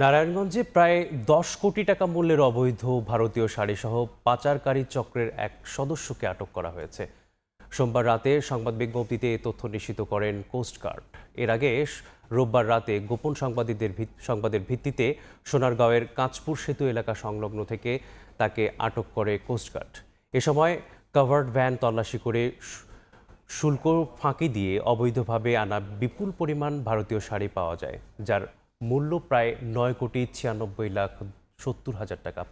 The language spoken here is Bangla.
নারায়ণগঞ্জে প্রায় ১০ কোটি টাকা মূল্যের অবৈধ ভারতীয় শাড়িসহ পাচারকারী চক্রের এক সদস্যকে আটক করা হয়েছে। সোমবার রাতে সংবাদ বিজ্ঞপ্তিতে এ তথ্য নিশ্চিত করেন কোস্টগার্ড। এর আগে রোববার রাতে গোপন সংবাদের ভিত্তিতে সোনারগাঁওয়ের কাঁচপুর সেতু এলাকা সংলগ্ন থেকে তাকে আটক করে কোস্টগার্ড। এ সময় কাভার্ড ভ্যান তল্লাশি করে শুল্ক ফাঁকি দিয়ে অবৈধভাবে আনা বিপুল পরিমাণ ভারতীয় শাড়ি পাওয়া যায়, যার মূল্য প্রায় ৯,৯৬,৭০,০০০ টাকা।